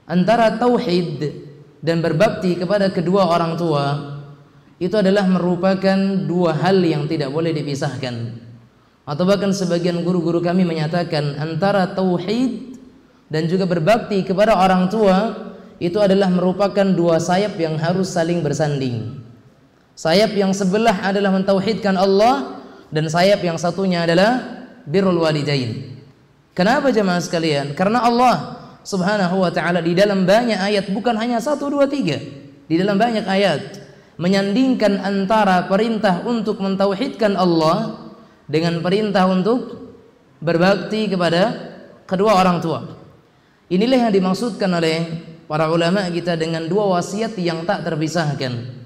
antara tauhid dan berbakti kepada kedua orang tua itu adalah merupakan dua hal yang tidak boleh dipisahkan. Atau bahkan sebagian guru-guru kami menyatakan antara tauhid dan juga berbakti kepada orang tua itu adalah merupakan dua sayap yang harus saling bersanding. Sayap yang sebelah adalah mentauhidkan Allah dan sayap yang satunya adalah birrul walidain. Kenapa jemaah sekalian? Karena Allah Subhanahu wa ta'ala di dalam banyak ayat, bukan hanya 1, 2, 3, di dalam banyak ayat menyandingkan antara perintah untuk mentauhidkan Allah dengan perintah untuk berbakti kepada kedua orang tua. Inilah yang dimaksudkan oleh para ulama kita dengan dua wasiat yang tak terpisahkan.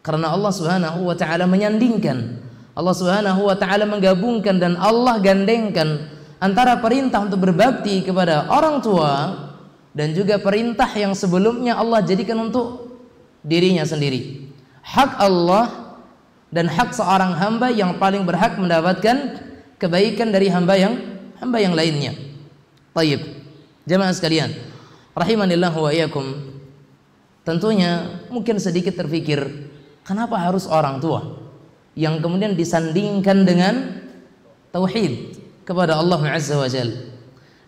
Karena Allah Subhanahu wa ta'ala menyandingkan, Allah Subhanahu wa ta'ala menggabungkan dan Allah gandengkan antara perintah untuk berbakti kepada orang tua dan juga perintah yang sebelumnya Allah jadikan untuk dirinya sendiri. Hak Allah dan hak seorang hamba yang paling berhak mendapatkan kebaikan dari hamba yang lainnya. Tayyib. Jemaah sekalian, rahimanillah wa iyyakum. Tentunya mungkin sedikit terpikir, kenapa harus orang tua yang kemudian disandingkan dengan tauhid kepada Allah Azza wa Jalla?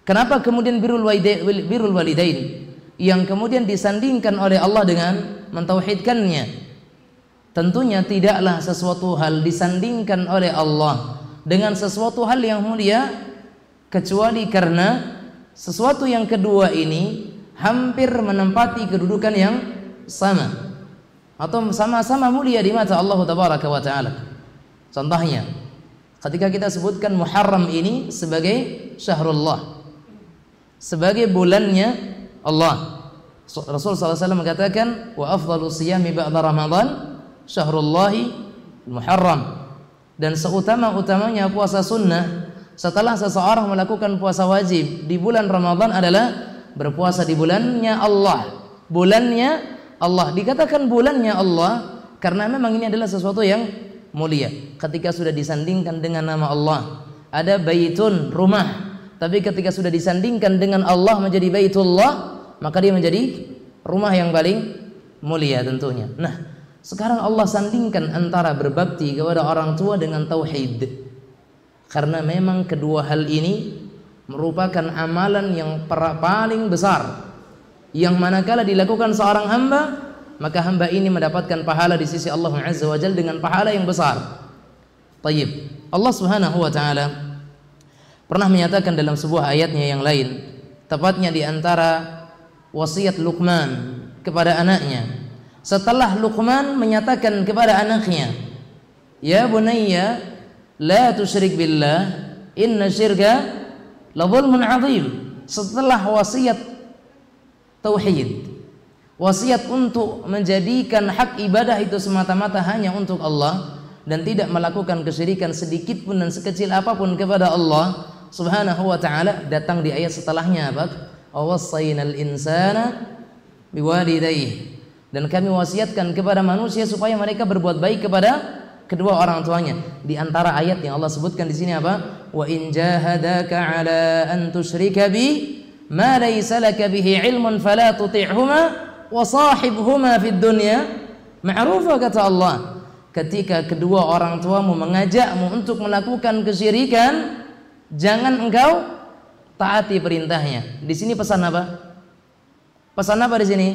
Kenapa kemudian birrul walidain yang kemudian disandingkan oleh Allah dengan mentauhidkannya? Tentunya tidaklah sesuatu hal disandingkan oleh Allah dengan sesuatu hal yang mulia kecuali karena sesuatu yang kedua ini hampir menempati kedudukan yang sama atau sama-sama mulia di mata Allah Tabaraka wa Ta'ala. Contohnya, ketika kita sebutkan Muharram ini sebagai syahrullah, sebagai bulannya Allah, Rasul SAW mengatakan wa afdalu siyami ba'da Ramadan syahrullahi Muharram, dan seutama-utamanya puasa sunnah setelah seseorang melakukan puasa wajib di bulan Ramadan adalah berpuasa di bulannya Allah. Bulannya Allah, dikatakan bulannya Allah karena memang ini adalah sesuatu yang mulia. Ketika sudah disandingkan dengan nama Allah, ada baitun, rumah, tapi ketika sudah disandingkan dengan Allah menjadi baitullah, maka dia menjadi rumah yang paling mulia tentunya. Nah, sekarang Allah sandingkan antara berbakti kepada orang tua dengan tauhid, karena memang kedua hal ini merupakan amalan yang paling besar, yang manakala dilakukan seorang hamba, maka hamba ini mendapatkan pahala di sisi Allah Azza wa Jalla dengan pahala yang besar. Tayyib. Allah Subhanahu wa ta'ala pernah menyatakan dalam sebuah ayatnya yang lain, tepatnya di antara wasiat Luqman kepada anaknya. Setelah Luqman menyatakan kepada anaknya, "Ya bunayya, la tusyrik billah, inna syirka la zulmun 'adzim." Setelah wasiat tauhid, wasiat untuk menjadikan hak ibadah itu semata-mata hanya untuk Allah dan tidak melakukan kesyirikan sedikit pun dan sekecil apapun kepada Allah Subhanahu wa ta'ala, datang di ayat setelahnya apa? Awassaynal insana biwalidayhi, dan kami wasiatkan kepada manusia supaya mereka berbuat baik kepada kedua orang tuanya. Di antara ayat yang Allah sebutkan di sini apa? Wa in jahadaka ala an tusyrika bi ma laysa laka bihi ilmun fala tuti'huma wa sahibhuma fid dunya ma'rufa, kata Allah. Ketika kedua orang tuamu mengajakmu untuk melakukan kesyirikan, jangan engkau taati perintahnya. Di sini pesan apa? Pesan apa di sini?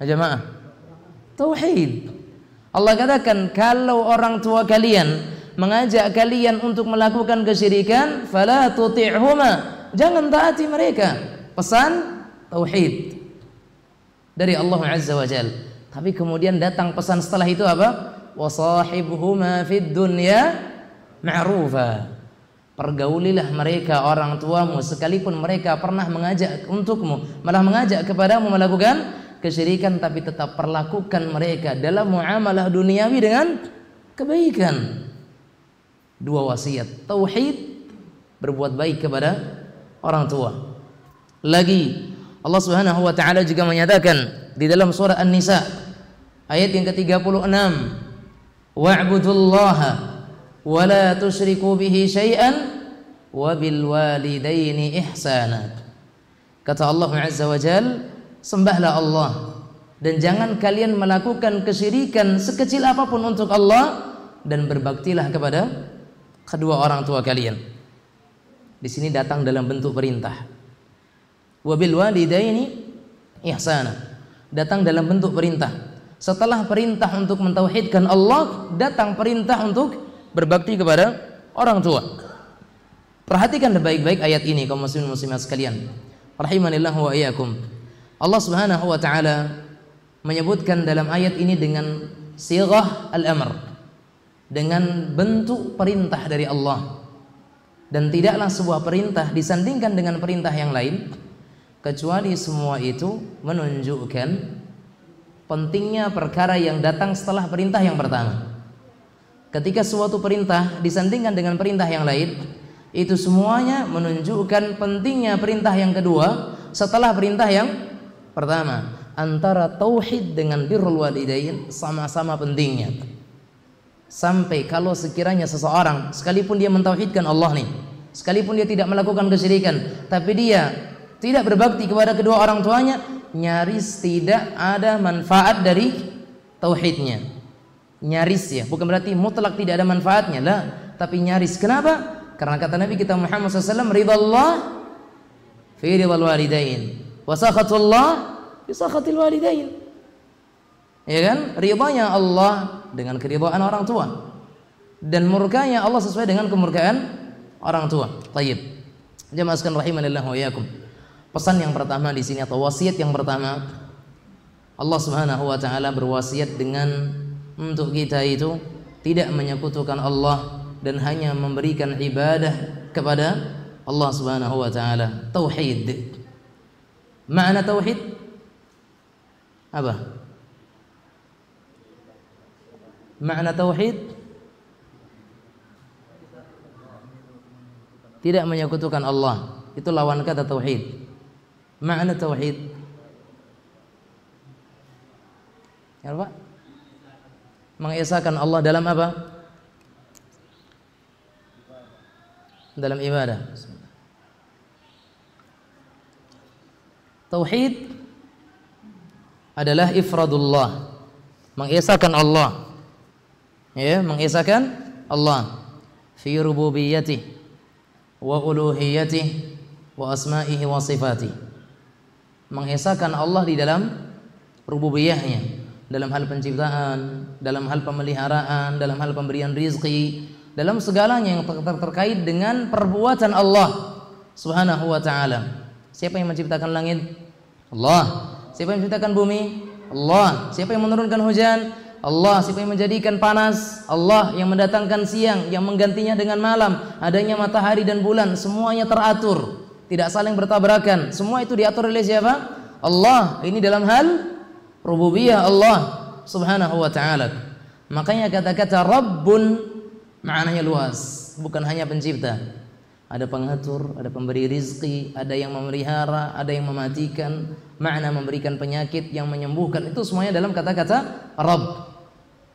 Jemaah, tauhid. Allah katakan kalau orang tua kalian mengajak kalian untuk melakukan kesyirikan, fala tuti'huma, jangan taati mereka. Pesan tauhid dari Allah Azza wa Jalla. Tapi kemudian datang pesan setelah itu apa? Wasahibhuma fid dunya ma'rufa. Pergaulilah mereka orang tuamu sekalipun mereka pernah mengajak untukmu, malah mengajak kepadamu melakukan kesyirikan, tapi tetap perlakukan mereka dalam muamalah duniawi dengan kebaikan. Dua wasiat, tauhid, berbuat baik kepada orang tua. Lagi Allah Subhanahu wa ta'ala juga menyatakan di dalam surah An-Nisa ayat yang ke-36, wa'budullaha wa la tusyriku bihi syai'an wa bil walidaini ihsana. Kata Allah Azza wa Jal, sembahlah Allah dan jangan kalian melakukan kesyirikan sekecil apapun untuk Allah, dan berbaktilah kepada kedua orang tua kalian. Di sini datang dalam bentuk perintah. Wabil walidaini ihsana, datang dalam bentuk perintah. Setelah perintah untuk mentauhidkan Allah, datang perintah untuk berbakti kepada orang tua. Perhatikan baik-baik ayat ini kaum muslimin muslimat sekalian, rahimanillah wa iyyakum. Allah Subhanahu wa taala menyebutkan dalam ayat ini dengan sighah al-amr, dengan bentuk perintah dari Allah, dan tidaklah sebuah perintah disandingkan dengan perintah yang lain kecuali semua itu menunjukkan pentingnya perkara yang datang setelah perintah yang pertama. Ketika suatu perintah disandingkan dengan perintah yang lain, itu semuanya menunjukkan pentingnya perintah yang kedua setelah perintah yang pertama. Antara tauhid dengan birrul walidain sama-sama pentingnya. Sampai kalau sekiranya seseorang, sekalipun dia mentauhidkan Allah nih, sekalipun dia tidak melakukan kesyirikan, tapi dia tidak berbakti kepada kedua orang tuanya, nyaris tidak ada manfaat dari tauhidnya. Nyaris ya, bukan berarti mutlak tidak ada manfaatnya lah, tapi nyaris. Kenapa? Karena kata Nabi kita Muhammad SAW, ridallah fi ridal walidain wa sakhatullah fi sakhatil walidain. Ya kan? Ridhanya Allah dengan keridhaan orang tua, dan murkanya Allah sesuai dengan kemurkaan orang tua. Tayyib. Jamaah sekalian rahimanillah wa iyyakum. Pesan yang pertama di sini atau wasiat yang pertama, Allah Subhanahu wa taala berwasiat dengan untuk kita itu tidak menyekutukan Allah dan hanya memberikan ibadah kepada Allah Subhanahu wa taala. Tauhid. Makna tauhid apa? Makna tauhid tidak menyekutukan Allah. Itu lawan kata tauhid. Makna tauhid ya Pak? Mengesahkan Allah dalam apa? Dalam ibadah. Tauhid adalah ifradullah, mengesahkan Allah. Ya, mengesahkan Allah fi rububiyyatihi wa uluhiyyatihi wa asma'ihi wa sifatihi. Mengesahkan Allah di dalam rububiyahnya, dalam hal penciptaan, dalam hal pemeliharaan, dalam hal pemberian rizki, dalam segalanya yang terkait dengan perbuatan Allah Subhanahu wa taala. Siapa yang menciptakan langit? Allah. Siapa yang menciptakan bumi? Allah. Siapa yang menurunkan hujan? Allah. Siapa yang menjadikan panas? Allah. Yang mendatangkan siang, yang menggantinya dengan malam, adanya matahari dan bulan, semuanya teratur, tidak saling bertabrakan. Semua itu diatur oleh siapa? Allah. Ini dalam hal rububiyah Allah Subhanahu wa taala. Makanya kata-kata Rabbun maknanya luas, bukan hanya pencipta. Ada pengatur, ada pemberi rizki, ada yang memelihara, ada yang mematikan, makna memberikan penyakit, yang menyembuhkan, itu semuanya dalam kata-kata Rabb.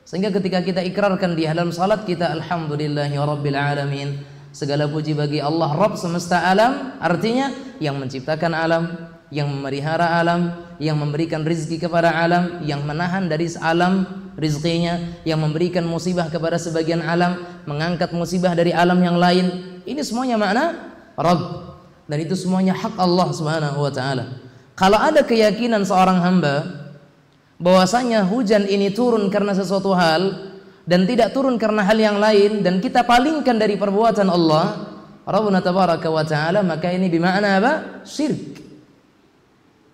Sehingga ketika kita ikrarkan di dalam salat kita, alhamdulillahi rabbil alamin, segala puji bagi Allah Rabb semesta alam, artinya yang menciptakan alam, yang memelihara alam, yang memberikan rizki kepada alam, yang menahan dari alam rizkinya, yang memberikan musibah kepada sebagian alam, mengangkat musibah dari alam yang lain. Ini semuanya makna Rabb, dan itu semuanya hak Allah Subhanahu wa taala. Kalau ada keyakinan seorang hamba bahwasanya hujan ini turun karena sesuatu hal dan tidak turun karena hal yang lain, dan kita palingkan dari perbuatan Allah Rabbuna tabaraka wa taala, maka ini bermakna apa? Syirik.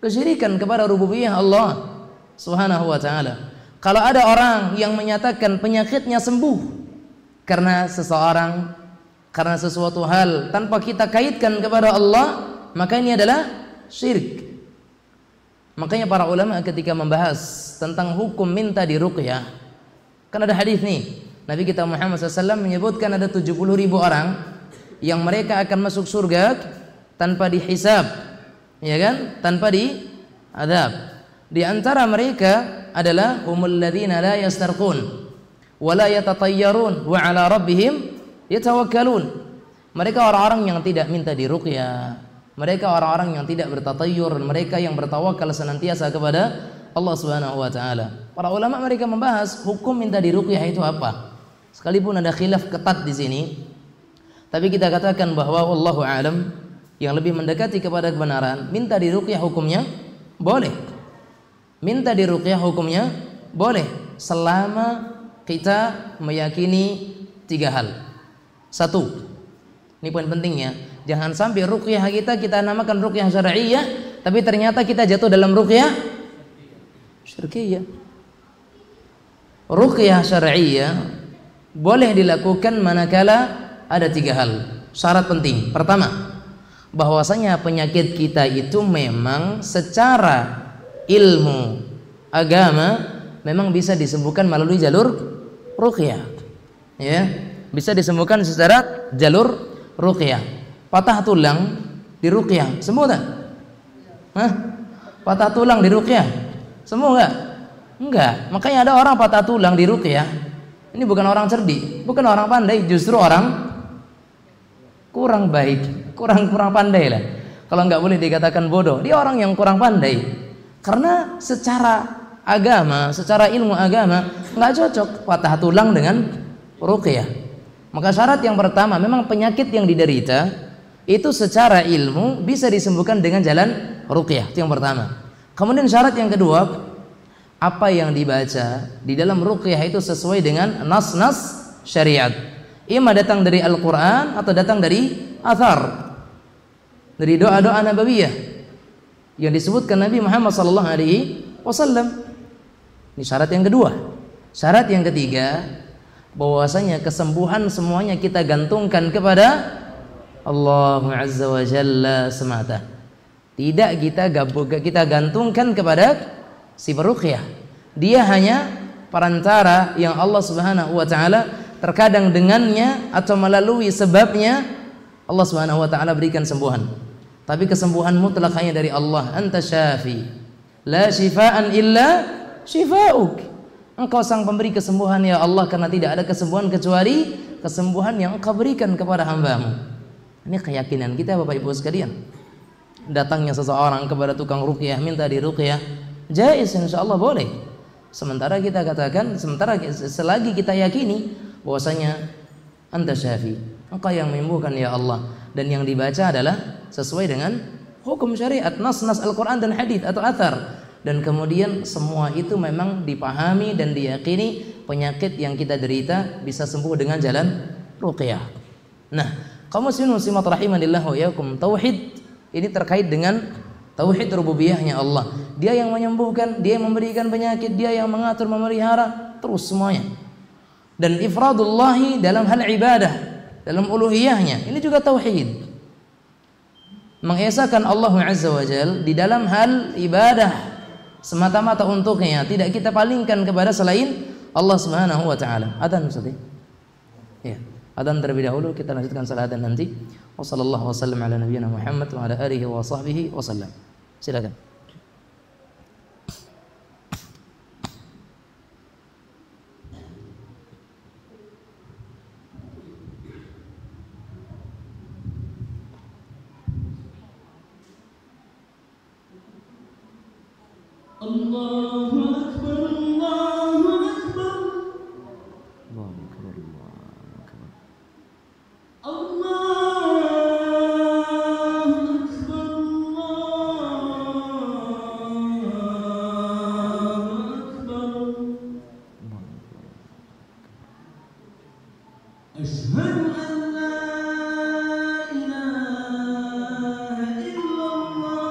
Kesyirikan kepada rububiyah Allah Subhanahu wa taala. Kalau ada orang yang menyatakan penyakitnya sembuh karena seseorang, karena sesuatu hal tanpa kita kaitkan kepada Allah, maka ini adalah syirik. Makanya para ulama ketika membahas tentang hukum minta diruqyah, kan ada hadis nih, Nabi kita Muhammad SAW menyebutkan ada 70.000 orang yang mereka akan masuk surga tanpa dihisab, ya kan, tanpa diadab. Di antara mereka adalah humul ladzina la yastarqun wa la yatatayyarun wa ala rabbihim yatawakkalun. Mereka orang-orang yang tidak minta diruqyah, Mereka orang-orang yang tidak bertatayur, mereka yang bertawakal senantiasa kepada Allah Subhanahu wa taala. Para ulama mereka membahas hukum minta diruqyah itu apa. Sekalipun ada khilaf ketat di sini, tapi kita katakan bahwa wallahu a'lam yang lebih mendekati kepada kebenaran, minta diruqyah hukumnya boleh. Minta diruqyah hukumnya boleh selama kita meyakini 3 hal. 1, ini poin pentingnya, jangan sampai ruqyah kita namakan ruqyah syar'iyyah, tapi ternyata kita jatuh dalam ruqyah syirkiyah. Ruqyah syar'iyyah boleh dilakukan manakala ada 3 hal. Syarat penting. Pertama, bahwasanya penyakit kita itu memang secara ilmu agama memang bisa disembuhkan melalui jalur ruqyah. Ya, bisa disembuhkan secara jalur ruqyah. Patah tulang di ruqyah, sembuh tak? Hah? Patah tulang di ruqyah, sembuh enggak? Enggak. Makanya ada orang patah tulang di ruqyah, ini bukan orang cerdik, bukan orang pandai, justru orang kurang baik, kurang pandai lah. Kalau nggak boleh dikatakan bodoh, dia orang yang kurang pandai. Karena secara agama, secara ilmu agama nggak cocok patah tulang dengan ruqyah. Maka syarat yang pertama, memang penyakit yang diderita itu secara ilmu bisa disembuhkan dengan jalan ruqyah. Itu yang pertama. Kemudian syarat yang kedua, apa yang dibaca di dalam ruqyah itu sesuai dengan nas-nas syariat. Ima datang dari Al-Quran atau datang dari athar, dari doa-doa nabawiyah yang disebutkan Nabi Muhammad SAW. Ini syarat yang kedua. Syarat yang ketiga, bahwasanya kesembuhan semuanya kita gantungkan kepada Allah Azza wa Jalla semata. Tidak kita gantungkan kepada si peruqyah. Dia hanya perantara yang Allah Subhanahu wa taala terkadang dengannya atau melalui sebabnya Allah Subhanahu wa taala berikan sembuhan. Tapi kesembuhan mutlak hanya dari Allah. Anta syafi, la shifaan illa shifauk. Engkau sang pemberi kesembuhan ya Allah, karena tidak ada kesembuhan kecuali kesembuhan yang Engkau berikan kepada hamba-Mu. Ini keyakinan kita Bapak Ibu sekalian. Datangnya seseorang kepada tukang ruqyah minta diruqyah, jaiz insyaallah boleh. Sementara kita katakan, selagi kita yakini bahwasanya anta syafi, Engkau yang menyembuhkan ya Allah, dan yang dibaca adalah sesuai dengan hukum syariat, nas-nas Al-Quran dan hadis atau athar. Dan kemudian semua itu memang dipahami dan diyakini penyakit yang kita derita bisa sembuh dengan jalan ruqyah. Nah, kaum muslimin muslimat rahimanillah wa iyyakum, tauhid ini terkait dengan tauhid rububiyahnya Allah. Dia yang menyembuhkan, dia yang memberikan penyakit, dia yang mengatur, memelihara, terus semuanya. Dan ifradullahi dalam hal ibadah, dalam uluhiyahnya, ini juga tauhid. Mengesakan Allah Azza wa Jalla di dalam hal ibadah semata-mata untuknya, tidak kita palingkan kepada selain Allah Subhanahu wa taala. Adzan Ustaz. Ya, adzan terlebih dahulu, kita lanjutkan salat adzan nanti. Wassallallahu wasallam ala nabiyyina Muhammad wa ala alihi wa sahbihi wasallam. Silakan. Allahu Akbar, Allahu Akbar, Allahu Akbar, Allahu Akbar. Allahu Akbar, Allahu Akbar. Asyhadu an la ilaha illallah.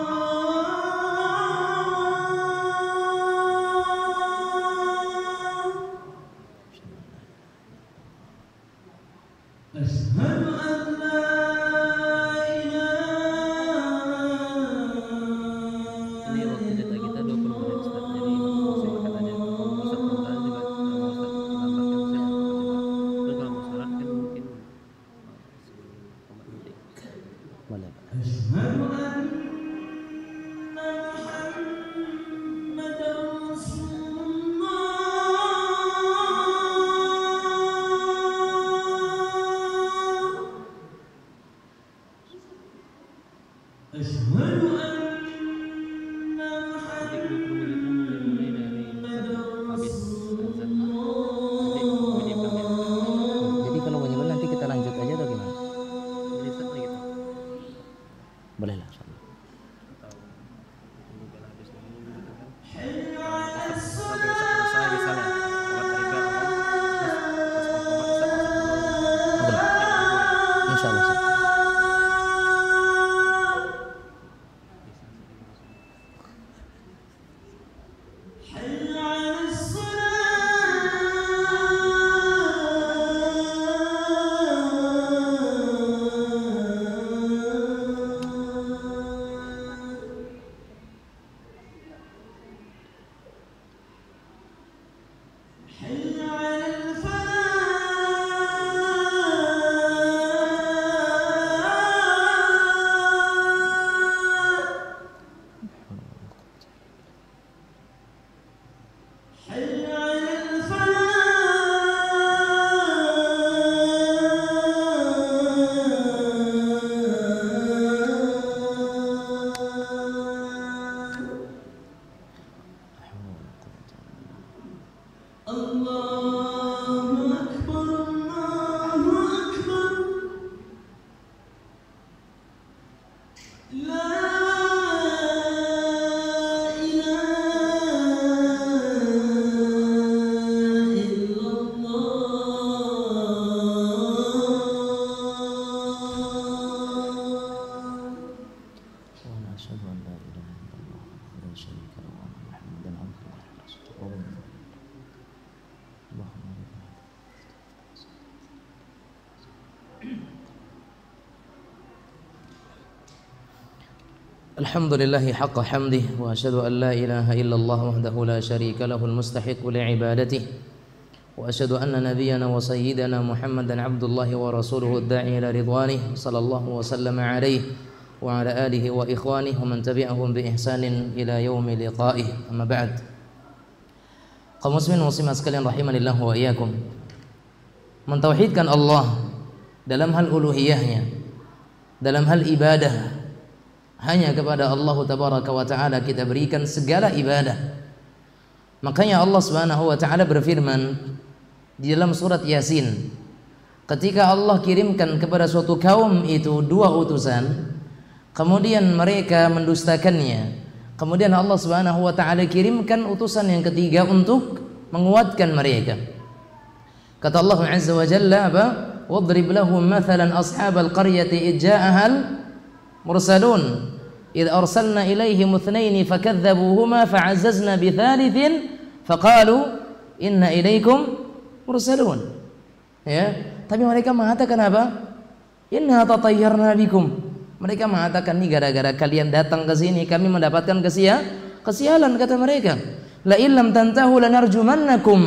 حي على الفلاح حي على الفلاح الله أكبر الله أكبر لا إله إلا الله ونشهد أن لا إله إلا الله وحده لا شريك له وأن محمدا عبده ورسوله اللهم الحمد لله حق حمده وأشهد أن لا إله إلا الله وحده لا شريك له المستحق لعبادته وأشهد أن نبينا وسيدنا محمدا عبد الله ورسوله الداعي إلى رضوانه صلى الله وسلم عليه وعلى آله وإخوانه ومن تبعهم بإحسان إلى يوم لقائه أما بعد. Kaum muslimin muslimat sekalian rahimanillah wa iyyakum, mentauhidkan Allah dalam hal uluhiyahnya, dalam hal ibadah, hanya kepada Allah tabaraka wa taala kita berikan segala ibadah. Makanya Allah Subhanahu wa taala berfirman di dalam surat Yasin, ketika Allah kirimkan kepada suatu kaum itu dua utusan, kemudian mereka mendustakannya, kemudian Allah Subhanahu wa taala kirimkan utusan yang ketiga untuk menguatkan mereka. Kata Allah Azza wa Jalla, apa? Wadrib lahum mathalan ashabal qaryati id ja'ahal mursalun id arsalna ilaihim itsnaini fakadzabuhuma fa'azzazna bitsalitsin faqalu inna ilaikum mursalun. Ya, tapi mereka mengatakan apa? Inna tatayyarna bikum. Mereka mengatakan ini gara-gara kalian datang ke sini kami mendapatkan kesialan, kata mereka. La illam tantahu lanarjumannakum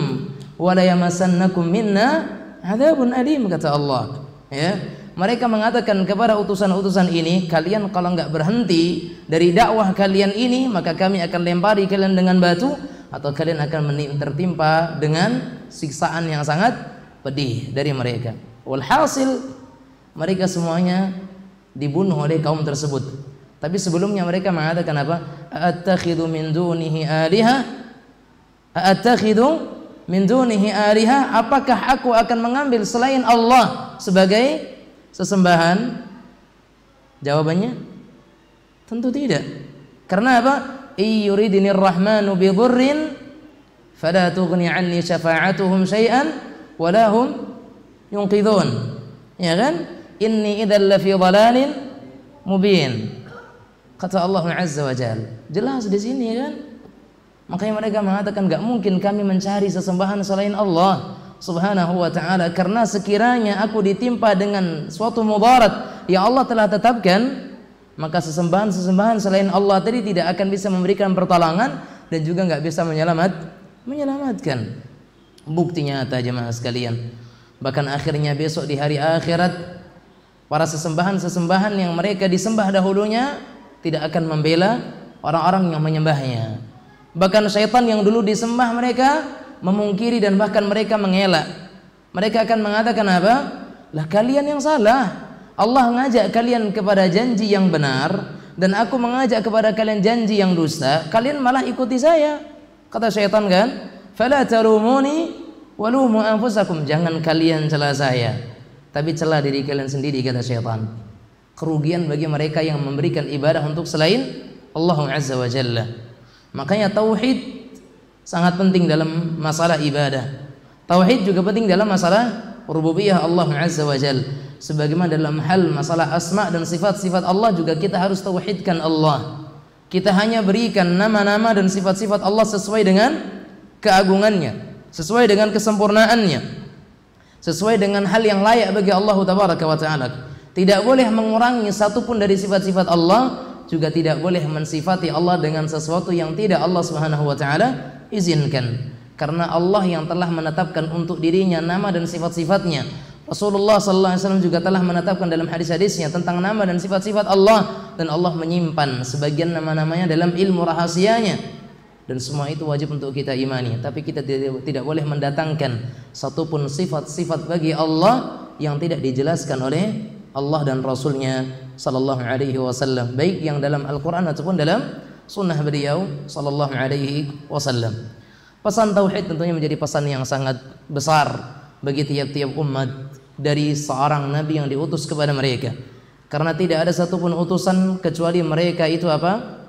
wa la yamassannakum minna adzabun alim, kata Allah. Ya, mereka mengatakan kepada utusan-utusan ini, kalian kalau enggak berhenti dari dakwah kalian ini, maka kami akan lempari kalian dengan batu atau kalian akan tertimpa dengan siksaan yang sangat pedih dari mereka. Walhasil mereka semuanya dibunuh oleh kaum tersebut. Tapi sebelumnya mereka mengatakan apa? Attakhidhu min dunihi aliha? Attakhidhu min dunihi aliha? Apakah aku akan mengambil selain Allah sebagai sesembahan? Jawabannya tentu tidak. Karena apa? Iyuridinir rahmanu bidurrin fala tughni anni syafa'atuhum syai'an wala hum yunqidhun. Ya kan? Inni idzal lafi dhalalin mubin. Kata Allah Azza wa Jalla. Jelas di sini kan? Makanya mereka mengatakan enggak mungkin kami mencari sesembahan selain Allah Subhanahu wa taala, karena sekiranya aku ditimpa dengan suatu mudarat yang Allah telah tetapkan, maka sesembahan-sesembahan selain Allah tadi tidak akan bisa memberikan pertolongan dan juga enggak bisa menyelamatkan. Bukti nyata jemaah sekalian. Bahkan akhirnya besok di hari akhirat, para sesembahan-sesembahan yang mereka disembah dahulunya tidak akan membela orang-orang yang menyembahnya. Bahkan syaitan yang dulu disembah mereka memungkiri dan bahkan mereka mengelak. Mereka akan mengatakan apa? Lah kalian yang salah. Allah mengajak kalian kepada janji yang benar dan aku mengajak kepada kalian janji yang dusta. Kalian malah ikuti saya. Kata syaitan kan? Fala tarumuni walumu anfusakum. Jangan kalian cela saya, tapi cela diri kalian sendiri, kata syaitan. Kerugian bagi mereka yang memberikan ibadah untuk selain Allah Azza wa Jalla. Makanya tauhid sangat penting dalam masalah ibadah. Tauhid juga penting dalam masalah rububiyah Allah Azza wa Jalla. Sebagaimana dalam hal masalah asma dan sifat-sifat Allah juga kita harus tauhidkan Allah. Kita hanya berikan nama-nama dan sifat-sifat Allah sesuai dengan keagungannya, sesuai dengan kesempurnaannya, sesuai dengan hal yang layak bagi Allah tabaraka wa taala. Tidak boleh mengurangi satupun dari sifat-sifat Allah, juga tidak boleh mensifati Allah dengan sesuatu yang tidak Allah Subhanahu wa taala izinkan. karena Allah yang telah menetapkan untuk dirinya nama dan sifat-sifatnya. Rasulullah SAW juga telah menetapkan dalam hadis-hadisnya tentang nama dan sifat-sifat Allah, dan Allah menyimpan sebagian nama-namanya dalam ilmu rahasianya, dan semua itu wajib untuk kita imani. Tapi kita tidak boleh mendatangkan satupun sifat-sifat bagi Allah yang tidak dijelaskan oleh Allah dan Rasulnya Sallallahu Alaihi Wasallam, baik yang dalam Al-Quran ataupun dalam sunnah beliau Sallallahu Alaihi Wasallam. Pesan tauhid tentunya menjadi pesan yang sangat besar bagi tiap-tiap umat dari seorang nabi yang diutus kepada mereka, karena tidak ada satupun utusan kecuali mereka itu apa?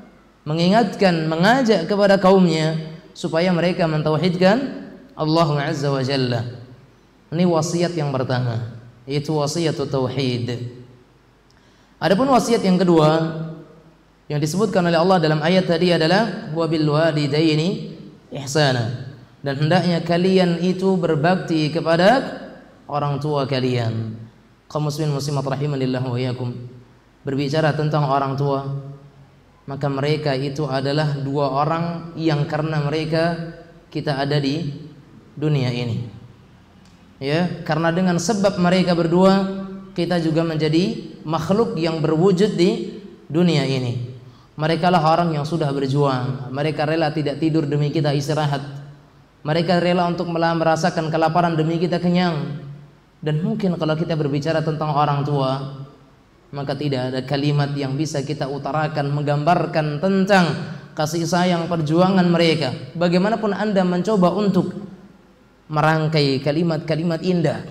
Mengingatkan, mengajak kepada kaumnya supaya mereka mentauhidkan Allah Azza wa Jalla. Ini wasiat yang pertama, yaitu wasiat tauhid. Adapun wasiat yang kedua yang disebutkan oleh Allah dalam ayat tadi adalah wabil walidaini ihsana, dan hendaknya kalian itu berbakti kepada orang tua kalian. Kaum muslimin muslimat rahimanillah wa iyyakum, berbicara tentang orang tua, maka mereka itu adalah dua orang yang karena mereka kita ada di dunia ini. Ya, karena dengan sebab mereka berdua kita juga menjadi makhluk yang berwujud di dunia ini. Mereka lah orang yang sudah berjuang. Mereka rela tidak tidur demi kita istirahat. Mereka rela untuk merasakan kelaparan demi kita kenyang. Dan mungkin kalau kita berbicara tentang orang tua, maka tidak ada kalimat yang bisa kita utarakan menggambarkan tentang kasih sayang perjuangan mereka. Bagaimanapun Anda mencoba untuk merangkai kalimat-kalimat indah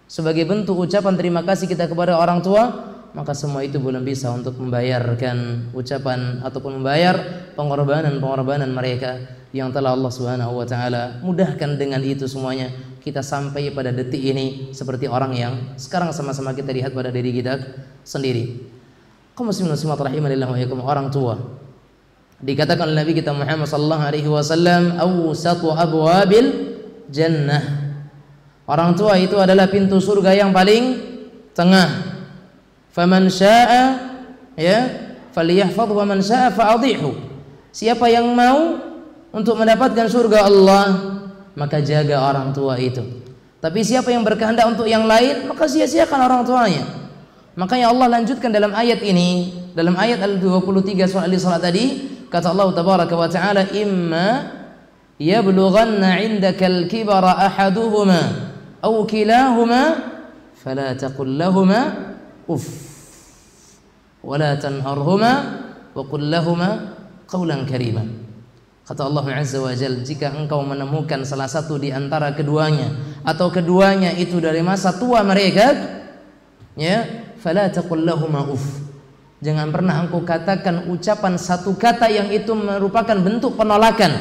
sebagai bentuk ucapan terima kasih kita kepada orang tua, maka semua itu belum bisa untuk membayarkan ucapan ataupun membayar pengorbanan-pengorbanan mereka yang telah Allah Subhanahu wa taala mudahkan. Dengan itu semuanya kita sampai pada detik ini seperti orang yang sekarang sama-sama kita lihat pada diri kita sendiri. Kaum muslimin muslimat rahimanillah wa iyyakum, orang tua dikatakan oleh Nabi kita Muhammad sallallahu alaihi wasallam awsatu abwabil jannah. Orang tua itu adalah pintu surga yang paling tengah. Faman syaa'a ya falyahfadh wa man syaa'a fa'adhihu. Siapa yang mau untuk mendapatkan surga Allah, maka jaga orang tua itu. Tapi siapa yang berkehendak untuk yang lain, maka sia-siakan orang tuanya. Makanya Allah lanjutkan dalam ayat ini, dalam ayat Al-23 surah Al-Isra tadi, kata Allah tabaraka wa taala, imma yablughanna 'indakal kibara ahaduhuma aw kilahuma fala taqul lahumā uff wa la tanharhumā wa qul lahumā qawlan karīmā. Kata Allah Azza wa Jalla, jika engkau menemukan salah satu di antara keduanya atau keduanya itu dari masa tua mereka, ya, fala taqul lahumā uff, jangan pernah engkau katakan ucapan satu kata yang itu merupakan bentuk penolakan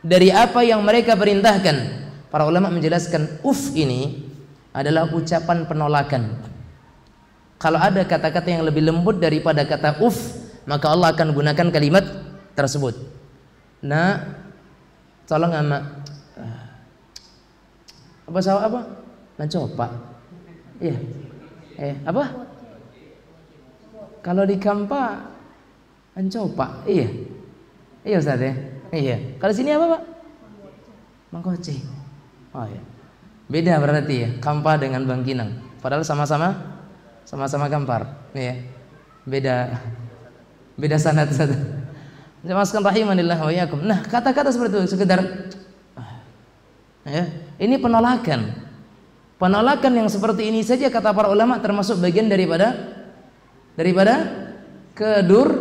dari apa yang mereka perintahkan. Para ulama menjelaskan uff ini adalah ucapan penolakan. Kalau ada kata-kata yang lebih lembut daripada kata uff, maka Allah akan gunakan kalimat tersebut. Nah, tolong ama apa sawah apa? Mencoba. Iya. Apa? Kalau di Kampa mencoba. Iya. Iya Ustaz ya. Iya. Kalau sini apa, Pak? Mangkoce. Oh iya. Beda berarti ya, Kampa dengan Bangkinang. Padahal sama-sama Kampar. Iya. Beda sanad. Jemaskan rahimanillah wa iyyakum. Nah, kata-kata seperti itu sekedar ya, ini penolakan. Penolakan yang seperti ini saja kata para ulama termasuk bagian daripada kedurhakaan.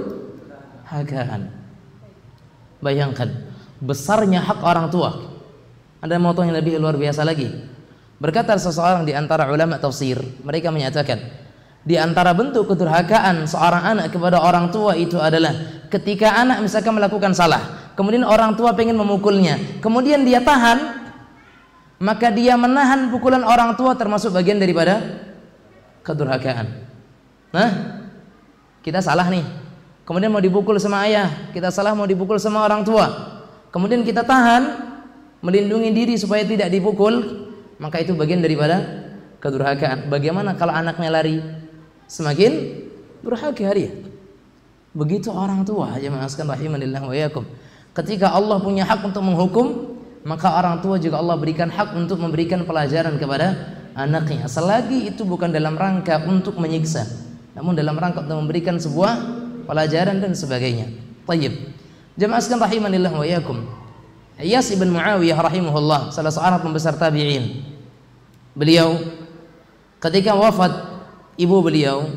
Bayangkan besarnya hak orang tua. Ada mau yang lebih luar biasa lagi. Berkata seseorang di antara ulama tafsir, mereka menyatakan di antara bentuk kedurhakaan seorang anak kepada orang tua itu adalah ketika anak misalkan melakukan salah, kemudian orang tua pengen memukulnya, kemudian dia tahan, maka dia menahan pukulan orang tua termasuk bagian daripada kedurhakaan. Nah, kita salah nih, kemudian mau dipukul sama ayah, kita salah mau dipukul sama orang tua, kemudian kita tahan melindungi diri supaya tidak dipukul, maka itu bagian daripada kedurhakaan. Bagaimana kalau anaknya lari? Semakin durhaka dia. Begitu orang tua, jemaah sekalian rahimanillah wa iyyakum. Ketika Allah punya hak untuk menghukum, maka orang tua juga Allah berikan hak untuk memberikan pelajaran kepada anaknya, selagi itu bukan dalam rangka untuk menyiksa, namun dalam rangka untuk memberikan sebuah pelajaran dan sebagainya. Tayyib. Jemaah sekalian rahimanillah wa iyyakum. Iyas ibn Muawiyah rahimahullah, salah seorang pembesar tabi'in. Beliau ketika wafat ibu beliau,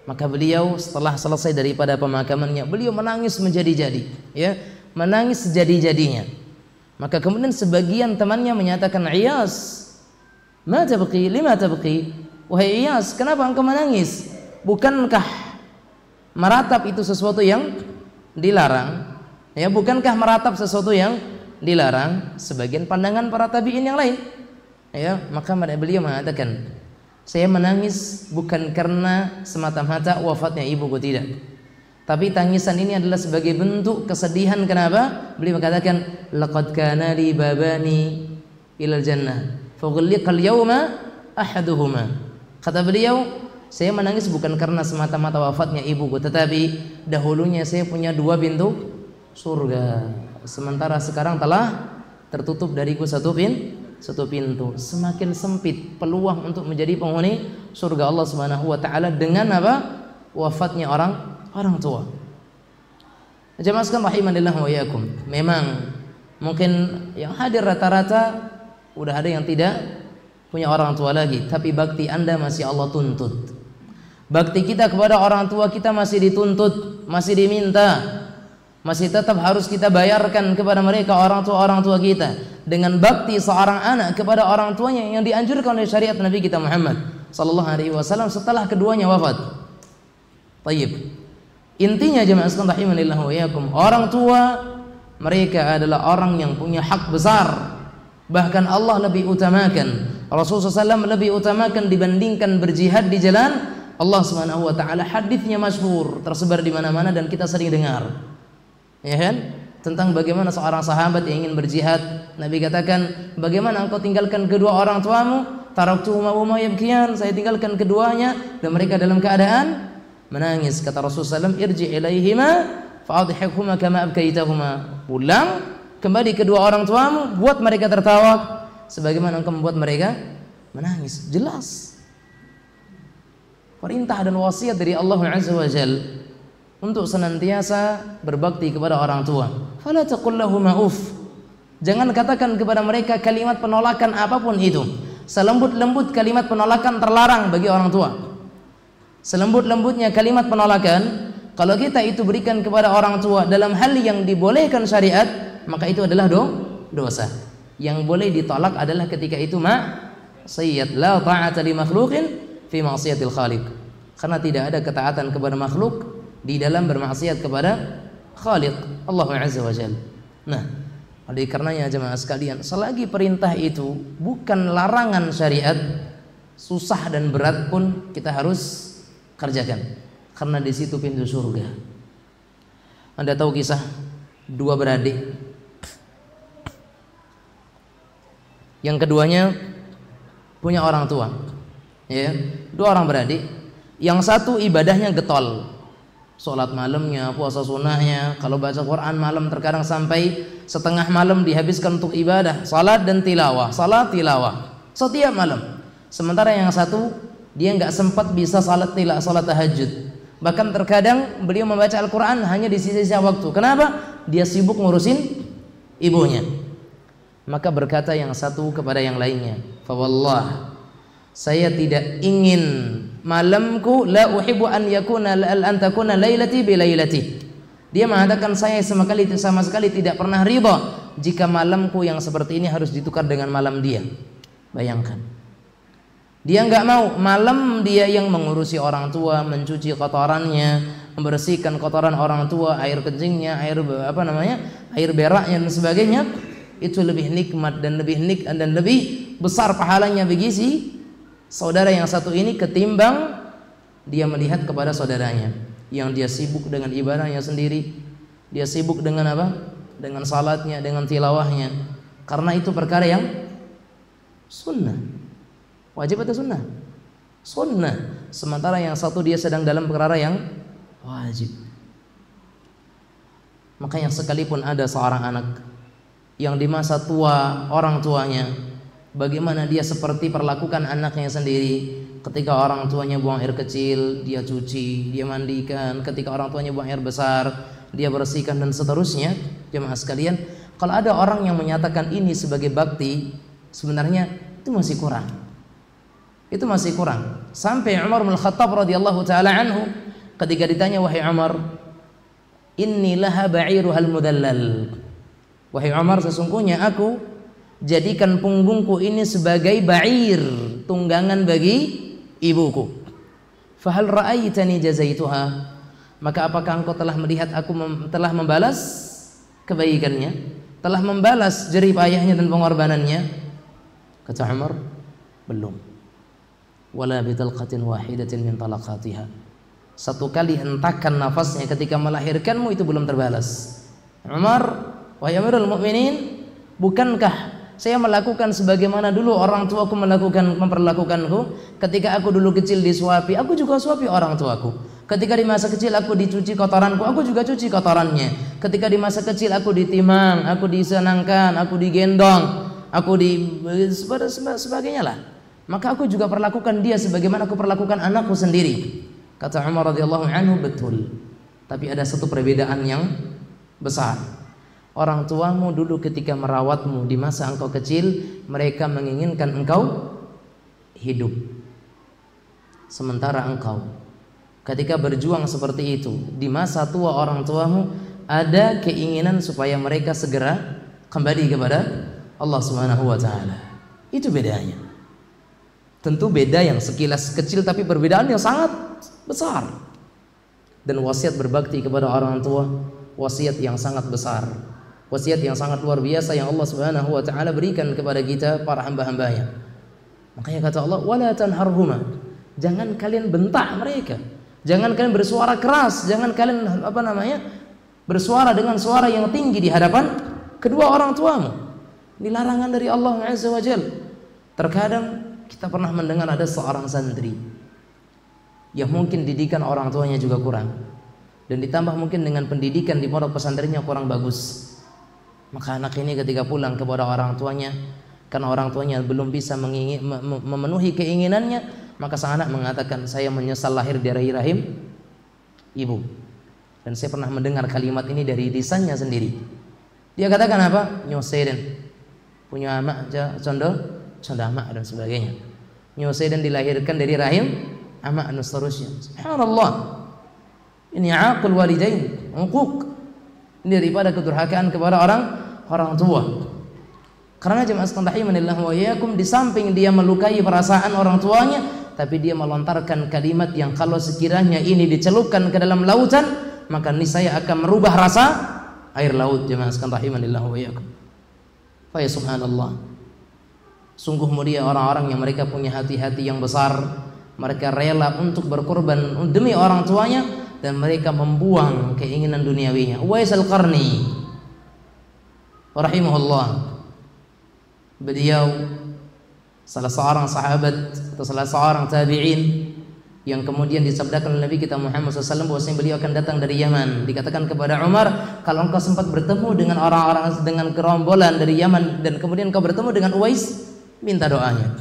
maka beliau setelah selesai daripada pemakamannya, beliau menangis menjadi-jadi, ya, menangis sejadi-jadinya. Maka kemudian sebagian temannya menyatakan, "Iyas, ma tabqi? Lima tabqi?" Wahai Iyas, kenapa engkau menangis? Bukankah meratap itu sesuatu yang dilarang? Ya, bukankah meratap sesuatu yang dilarang? Sebagian pandangan para tabi'in yang lain. Ya, maka beliau mengatakan, saya menangis bukan karena semata-mata wafatnya ibuku, tidak. Tapi tangisan ini adalah sebagai bentuk kesedihan. Kenapa? Beliau mengatakan, laqad kana li babani ilal jannah faghliqal yawma ahaduhuma. Kata beliau, saya menangis bukan karena semata-mata wafatnya ibuku, tetapi dahulunya saya punya dua pintu surga, sementara sekarang telah tertutup dariku satu pintu. Semakin sempit peluang untuk menjadi penghuni surga Allah Subhanahu wa taala dengan apa? Wafatnya orang tua. Jemaah sekalian rahimanillah wa iyyakum. Memang mungkin yang hadir rata-rata udah ada yang tidak punya orang tua lagi, tapi bakti Anda masih Allah tuntut. Bakti kita kepada orang tua kita masih dituntut, masih diminta. Masih tetap harus kita bayarkan kepada mereka orang tua kita, dengan bakti seorang anak kepada orang tuanya yang dianjurkan oleh syariat Nabi kita Muhammad sallallahu alaihi wasallam setelah keduanya wafat. Tayyib. Intinya jemaah sekalian rahimanillah wa iyyakum, orang tua mereka adalah orang yang punya hak besar. Bahkan Allah lebih utamakan, Rasulullah SAW lebih utamakan dibandingkan berjihad di jalan Allah Subhanahu wa taala. Hadisnya masyhur, tersebar di mana-mana dan kita sering dengar. Ya kan? Tentang bagaimana seorang sahabat yang ingin berjihad, Nabi katakan, bagaimana engkau tinggalkan kedua orang tuamu? Taraktuhuma wa ma yabkiyan, saya tinggalkan keduanya dan mereka dalam keadaan menangis. Kata Rasulullah SAW, irji ilaihima fa'adhikhuma kama abkaitahuma. Pulang, kembali kedua orang tuamu, buat mereka tertawa sebagaimana engkau membuat mereka menangis. Jelas perintah dan wasiat dari Allah Azza wa Jalla untuk senantiasa berbakti kepada orang tua. Fala taqul lahum uff. Jangan katakan kepada mereka kalimat penolakan apapun itu. Selembut-lembut kalimat penolakan terlarang bagi orang tua. Selembut-lembutnya kalimat penolakan, kalau kita itu berikan kepada orang tua dalam hal yang dibolehkan syariat, maka itu adalah dosa. Yang boleh ditolak adalah ketika itu maksiat. La ta'ata li makhluqin fi ma'siyatil khaliq. Karena tidak ada ketaatan kepada makhluk di dalam bermaksiat kepada Khaliq Allah Azza wa Jalla. Nah, oleh karenanya jemaah sekalian, selagi perintah itu bukan larangan syariat, susah dan berat pun kita harus kerjakan, karena di situ pintu surga. Anda tahu kisah dua beradik, yang keduanya punya orang tua, ya, dua orang beradik. Yang satu ibadahnya getol, sholat malamnya, puasa sunnahnya, kalau baca Quran malam terkadang sampai setengah malam dihabiskan untuk ibadah, salat dan tilawah, salat tilawah setiap malam. Sementara yang satu dia nggak sempat bisa salat tahajud. Bahkan terkadang beliau membaca Al-Quran hanya di sisa-sisa waktu. Kenapa? Dia sibuk ngurusin ibunya. Maka berkata yang satu kepada yang lainnya, fa wallah, saya tidak ingin malamku, la uhibbu an takuna lailati bi lailati. Dia mengatakan, saya sama sekali tidak pernah ridha jika malamku yang seperti ini harus ditukar dengan malam dia. Bayangkan, dia nggak mau malam dia yang mengurusi orang tua, mencuci kotorannya, membersihkan kotoran orang tua, air kencingnya, air beraknya dan sebagainya, itu lebih nikmat dan lebih besar pahalanya bagi si saudara yang satu ini ketimbang dia melihat kepada saudaranya yang dia sibuk dengan ibadahnya sendiri, dia sibuk dengan apa? Dengan salatnya, dengan tilawahnya. Karena itu perkara yang sunnah. Wajib atau sunnah? Sunnah. Sementara yang satu dia sedang dalam perkara yang wajib. Makanya sekalipun ada seorang anak yang di masa tua orang tuanya, bagaimana dia seperti perlakukan anaknya sendiri. Ketika orang tuanya buang air kecil, dia cuci, dia mandikan. Ketika orang tuanya buang air besar, dia bersihkan dan seterusnya. Jemaah sekalian, kalau ada orang yang menyatakan ini sebagai bakti, sebenarnya itu masih kurang. Itu masih kurang. Sampai Umar bin Khattab radhiyallahu taala anhu ketika ditanya, wahai Umar, inni laha ba'iruhal mudallal. Wahai Umar, sesungguhnya aku jadikan punggungku ini sebagai ba'ir, tunggangan bagi ibuku. Fahal ra'aitani jazaituha? Maka apakah engkau telah melihat aku telah membalas kebaikannya, telah membalas jerih payahnya dan pengorbanannya? Kata Umar, belum. Wala bitalqatin wahidatin min talaqatiha. Satu kali hentakan nafasnya ketika melahirkanmu itu belum terbalas. Umar, wahai Amirul Mukminin, bukankah saya melakukan sebagaimana dulu orang tuaku memperlakukanku? Ketika aku dulu kecil disuapi, aku juga suapi orang tuaku. Ketika di masa kecil aku dicuci kotoranku, aku juga cuci kotorannya. Ketika di masa kecil aku ditimang, aku disenangkan, aku digendong, aku sebagainya lah. Maka aku juga perlakukan dia sebagaimana aku perlakukan anakku sendiri. Kata Umar radhiyallahu anhu, betul. Tapi ada satu perbedaan yang besar. Orang tuamu dulu ketika merawatmu di masa engkau kecil, mereka menginginkan engkau hidup. Sementara engkau ketika berjuang seperti itu, di masa tua orang tuamu ada keinginan supaya mereka segera kembali kepada Allah Subhanahu wa taala. Itu bedanya. Tentu beda yang sekilas kecil, tapi perbedaan yang sangat besar. Dan wasiat berbakti kepada orang tua, wasiat yang sangat besar, wasiat yang sangat luar biasa yang Allah Subhanahu wa taala berikan kepada kita para hamba-hambanya. Makanya kata Allah, wala tanharhuma, jangan kalian bentak mereka, jangan kalian bersuara keras, jangan kalian bersuara dengan suara yang tinggi di hadapan kedua orang tuamu. Ini larangan dari Allah Azza wa Jalla. Terkadang kita pernah mendengar ada seorang santri yang mungkin didikan orang tuanya juga kurang, dan ditambah mungkin dengan pendidikan di pondok pesantrennya kurang bagus. Maka anak ini ketika pulang kepada orang tuanya, karena orang tuanya belum bisa memenuhi keinginannya, maka sang anak mengatakan, saya menyesal lahir dari rahim ibu. Dan saya pernah mendengar kalimat ini dari lisannya sendiri. Dia katakan apa? Nyoseden punya amak condo amak dan sebagainya. Nyoseden dilahirkan dari rahim amak dan seterusnya. Subhanallah. Ini aqul walidain, uquq. Ini daripada kedurhakaan kepada orang tua. Karena jemaah sekalian rahimanillah wa iyyakum, di samping dia melukai perasaan orang tuanya, tapi dia melontarkan kalimat yang kalau sekiranya ini dicelupkan ke dalam lautan, maka niscaya akan merubah rasa air laut. Jemaah sekalian rahimanillah wa iyyakum. Fa ya subhanallah. Sungguh mulia orang-orang yang mereka punya hati-hati yang besar. Mereka rela untuk berkorban demi orang tuanya, dan mereka membuang keinginan duniawinya. Uwais Al-Qarni rahimahullah, beliau salah seorang sahabat atau salah seorang tabi'in yang kemudian disabdakan oleh Nabi kita Muhammad SAW bahwasanya beliau akan datang dari Yaman. Dikatakan kepada Umar, kalau engkau sempat bertemu dengan orang-orang, dengan gerombolan dari Yaman, dan kemudian engkau bertemu dengan Uwais, minta doanya,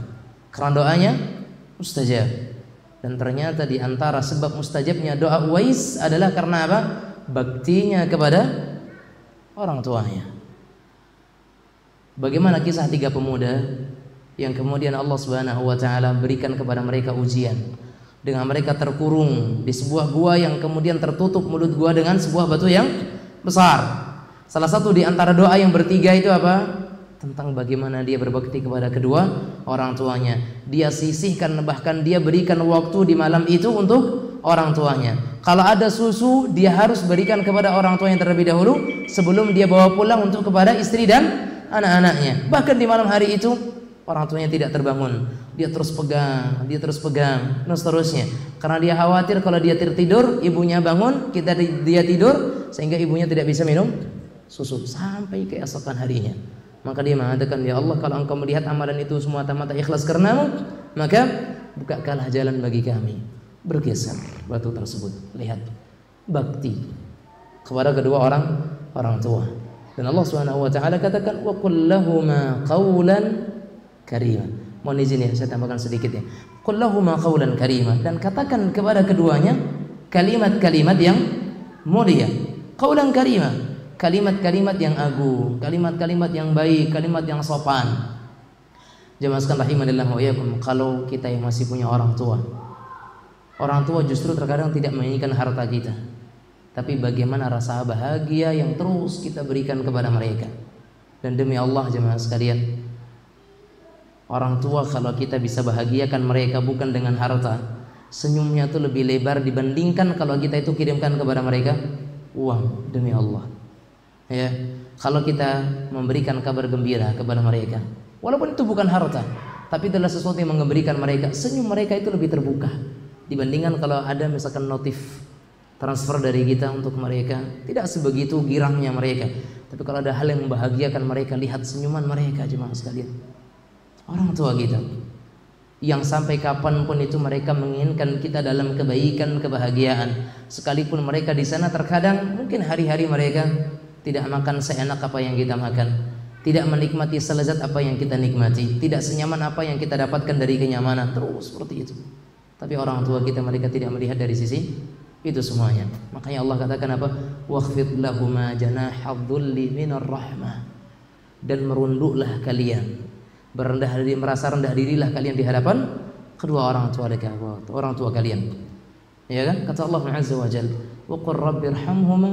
karena doanya mustajab. Dan ternyata di antara sebab mustajabnya doa Uwais adalah karena apa? Baktinya kepada orang tuanya. Bagaimana kisah 3 pemuda yang kemudian Allah Subhanahu wa taala berikan kepada mereka ujian dengan mereka terkurung di sebuah gua yang kemudian tertutup mulut gua dengan sebuah batu yang besar. Salah satu di antara doa yang bertiga itu apa? Tentang bagaimana dia berbakti kepada kedua orang tuanya. Dia sisihkan, bahkan dia berikan waktu di malam itu untuk orang tuanya. Kalau ada susu, dia harus berikan kepada orang tuanya terlebih dahulu sebelum dia bawa pulang untuk kepada istri dan anak-anaknya. Bahkan di malam hari itu orang tuanya tidak terbangun. Dia terus pegang, dan seterusnya. Karena dia khawatir kalau dia tertidur, ibunya bangun, dia tidur, sehingga ibunya tidak bisa minum susu sampai keesokan harinya. Maka dia mengatakan, ya Allah, kalau engkau melihat amalan itu semua mata ikhlas karenamu, maka bukakanlah jalan bagi kami. Bergeser batu tersebut. Lihat, bakti kepada kedua orang tua. Dan Allah Subhanahu wa taala katakan wa qul lahuma qawlan karima. Mohon izin ya, saya tambahkan sedikit ya. Qul lahuma qawlan karima, dan katakan kepada keduanya kalimat-kalimat yang mulia. Qawlan karima, kalimat-kalimat yang agung, kalimat-kalimat yang baik, kalimat yang sopan. Jemaah sekalian rahimanillah wa iyyakum, kalau kita yang masih punya orang tua justru terkadang tidak menginginkan harta kita, tapi bagaimana rasa bahagia yang terus kita berikan kepada mereka. Dan demi Allah jemaah sekalian, orang tua kalau kita bisa bahagiakan mereka bukan dengan harta, senyumnya tuh lebih lebar dibandingkan kalau kita itu kirimkan kepada mereka uang. Demi Allah ya, kalau kita memberikan kabar gembira kepada mereka, walaupun itu bukan harta, tapi adalah sesuatu yang mengembirikan mereka, senyum mereka itu lebih terbuka dibandingkan kalau ada misalkan notif transfer dari kita untuk mereka. Tidak sebegitu girangnya mereka, tapi kalau ada hal yang membahagiakan mereka, lihat senyuman mereka jemaah sekalian. Orang tua kita yang sampai kapanpun itu mereka menginginkan kita dalam kebaikan, kebahagiaan, sekalipun mereka di sana terkadang mungkin hari-hari mereka tidak makan seenak apa yang kita makan, tidak menikmati selezat apa yang kita nikmati, tidak senyaman apa yang kita dapatkan dari kenyamanan, terus seperti itu. Tapi orang tua kita mereka tidak melihat dari sisi itu semuanya. Makanya Allah katakan apa? Wakhfid lahuma janahadzulli minar rahmah, dan merunduklah kalian, berendah diri, merasa rendah dirilah kalian di hadapan kedua orang tua kalian. Ya kan? Kata Allah Azza wa Jalla, wa qur rabbirhamhuma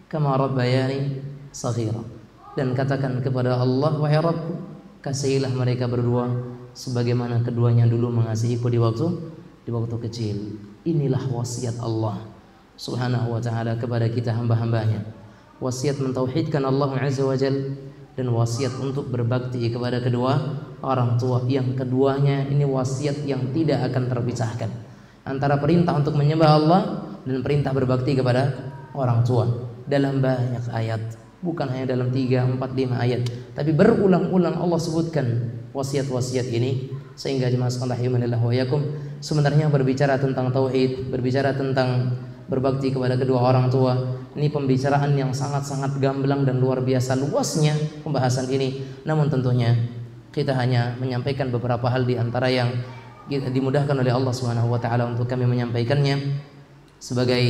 kama rabbayani shaghira. Dan katakan kepada Allah, wahai Rabbku, kasihilah mereka berdua sebagaimana keduanya dulu mengasihiku di waktu kecil. Inilah wasiat Allah Subhanahu wa taala kepada kita hamba-hambanya. Wasiat mentauhidkan Allah Azza wa Jalla, dan wasiat untuk berbakti kepada kedua orang tua. Yang keduanya ini wasiat yang tidak akan terpisahkan, antara perintah untuk menyembah Allah dan perintah berbakti kepada orang tua, dalam banyak ayat. Bukan hanya dalam 3, 4, 5 ayat, tapi berulang-ulang Allah sebutkan wasiat-wasiat ini. Sehingga jemaah sekalian rahimanillah wa iyyakum, sebenarnya berbicara tentang tauhid, berbicara tentang berbakti kepada kedua orang tua, ini pembicaraan yang sangat-sangat gamblang dan luar biasa luasnya pembahasan ini. Namun tentunya kita hanya menyampaikan beberapa hal di antara yang dimudahkan oleh Allah Subhanahu wa taala untuk kami menyampaikannya sebagai